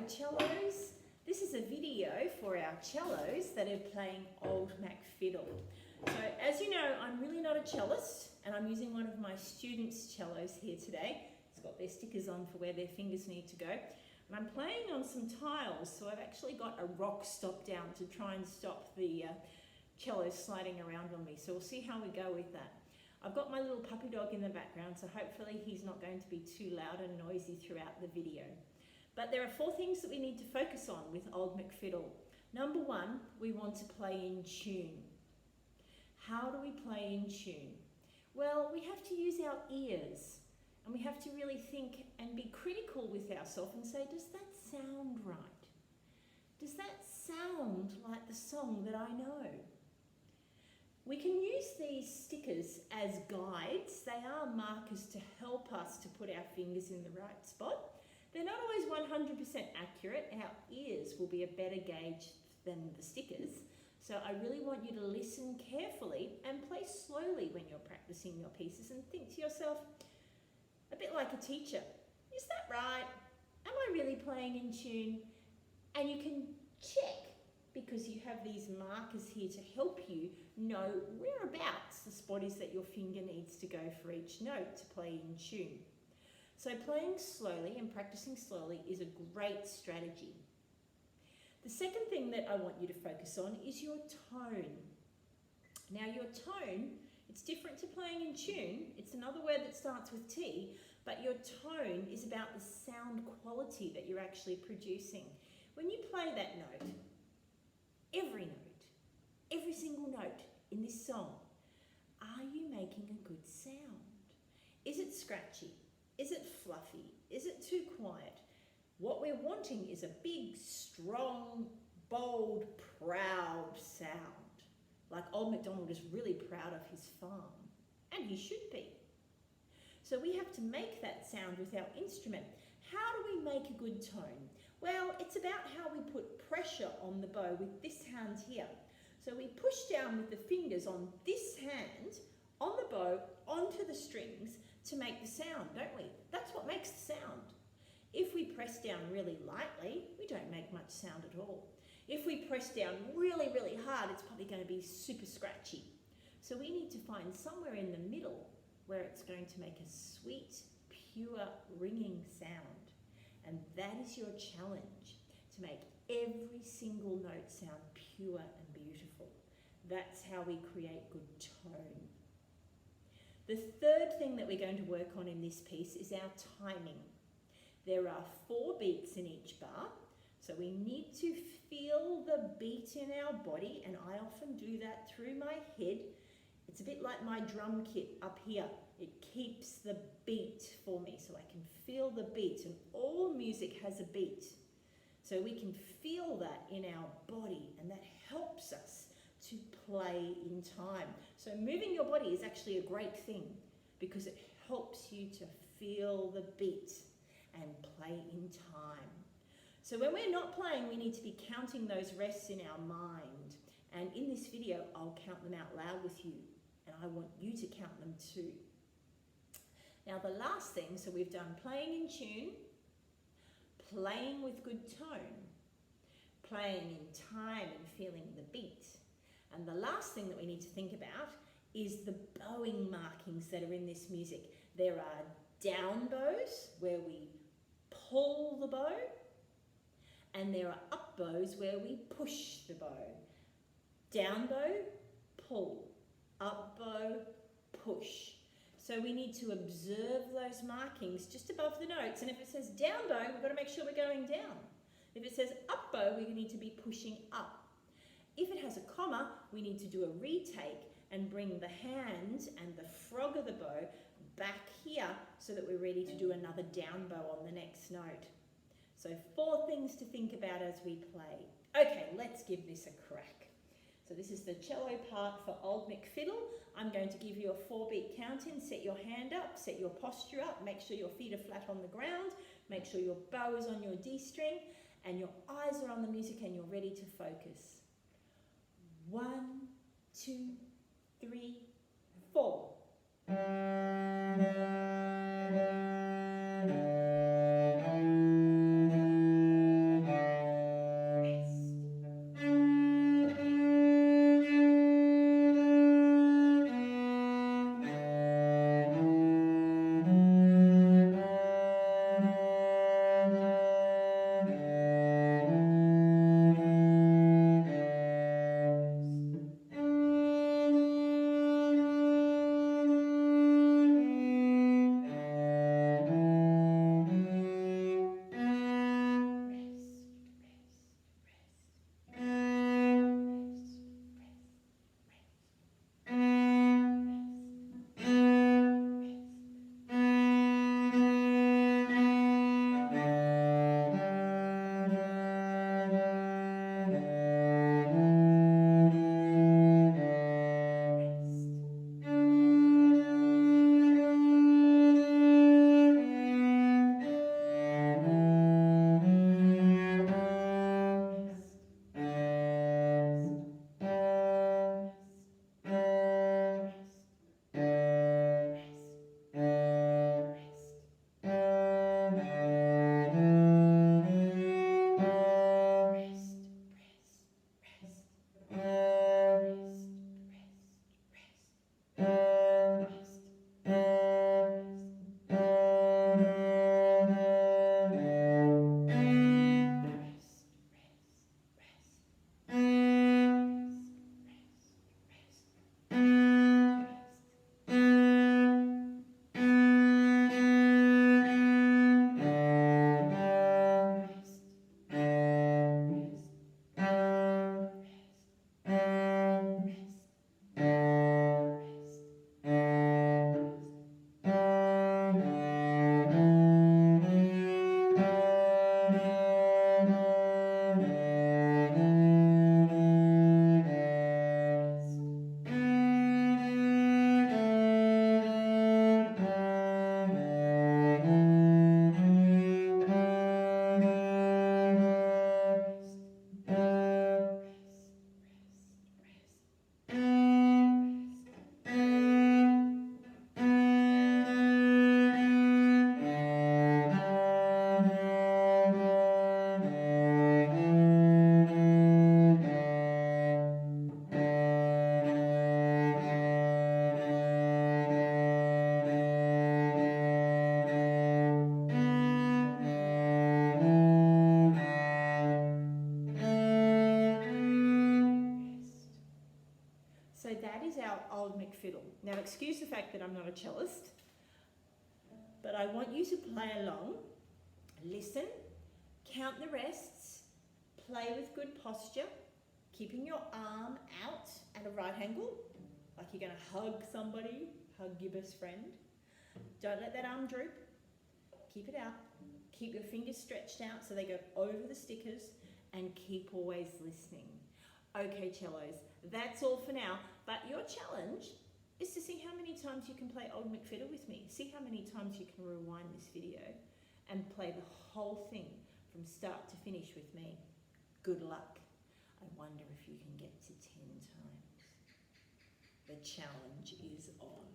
cellos. This is a video for our cellos that are playing Old Mac Fiddle. So as you know, I'm really not a cellist and I'm using one of my students' cellos here today. It's got their stickers on for where their fingers need to go. And I'm playing on some tiles, so I've actually got a rock stop down to try and stop the cello sliding around on me. So we'll see how we go with that. I've got my little puppy dog in the background, so hopefully he's not going to be too loud and noisy throughout the video. But there are 4 things that we need to focus on with Old Mac Fiddle. Number 1, we want to play in tune. How do we play in tune? Well, we have to use our ears and we have to really think and be critical with ourselves and say, does that sound right? Does that sound like the song that I know? We can use these stickers as guides. They are markers to help us to put our fingers in the right spot. They're not always 100% accurate. Our ears will be a better gauge than the stickers. So I really want you to listen carefully and play slowly when you're practicing your pieces and think to yourself, a bit like a teacher, is that right? Am I really playing in tune? And you can check because you have these markers here to help you know whereabouts the spot is that your finger needs to go for each note to play in tune. So playing slowly and practicing slowly is a great strategy. The second thing that I want you to focus on is your tone. Now your tone, it's different to playing in tune. It's another word that starts with T, but your tone is about the sound quality that you're actually producing. When you play that note, every single note in this song, are you making a good sound? Is it scratchy? Is it fluffy? Is it too quiet? What we're wanting is a big, strong, bold, proud sound. Like Old MacDonald is really proud of his farm, and he should be. So we have to make that sound with our instrument. How do we make a good tone? Well, it's about how we put pressure on the bow with this hand here. So we push down with the fingers on this hand, on the bow, onto the strings to make the sound, don't we? That's what makes the sound. If we press down really lightly, we don't make much sound at all. If we press down really, really hard, it's probably going to be super scratchy. So we need to find somewhere in the middle where it's going to make a sweet, pure, ringing sound. And that is your challenge, to make every single note sound pure and beautiful. That's how we create good tone. The third thing that we're going to work on in this piece is our timing. There are 4 beats in each bar, so we need to feel the beat in our body, and I often do that through my head. It's a bit like my drum kit up here. It keeps the beat for me, so I can feel the beat, and all music has a beat. So we can feel that in our body, and that helps us to play in time. So moving your body is actually a great thing because it helps you to feel the beat and play in time. So when we're not playing, we need to be counting those rests in our mind. And in this video, I'll count them out loud with you, and I want you to count them too. Now the last thing, so we've done playing in tune, playing with good tone, playing in time and feeling the beat. And the last thing that we need to think about is the bowing markings that are in this music. There are down bows where we pull the bow, and there are up bows where we push the bow. Down bow, pull. Up bow, push. So we need to observe those markings just above the notes. And if it says down bow, we've got to make sure we're going down. If it says up bow, we need to be pushing up. If it has a comma, we need to do a retake and bring the hand and the frog of the bow back here so that we're ready to do another down bow on the next note. So 4 things to think about as we play. Okay, let's give this a crack. So this is the cello part for Old Mac Fiddle. I'm going to give you a 4-beat count in. Set your hand up, set your posture up, make sure your feet are flat on the ground, make sure your bow is on your D string, and your eyes are on the music and you're ready to focus. 1, 2, 3, 4. excuse the fact that I'm not a cellist, but I want you to play along, listen, count the rests, play with good posture, keeping your arm out at a right angle, like you're going to hug somebody, hug your best friend. Don't let that arm droop. Keep it out. Keep your fingers stretched out so they go over the stickers, and keep always listening. Okay, cellos, that's all for now, but your challenge is to see how many times you can play Old Mac Fiddle with me. See how many times you can rewind this video and play the whole thing from start to finish with me. Good luck. I wonder if you can get to 10 times. The challenge is on.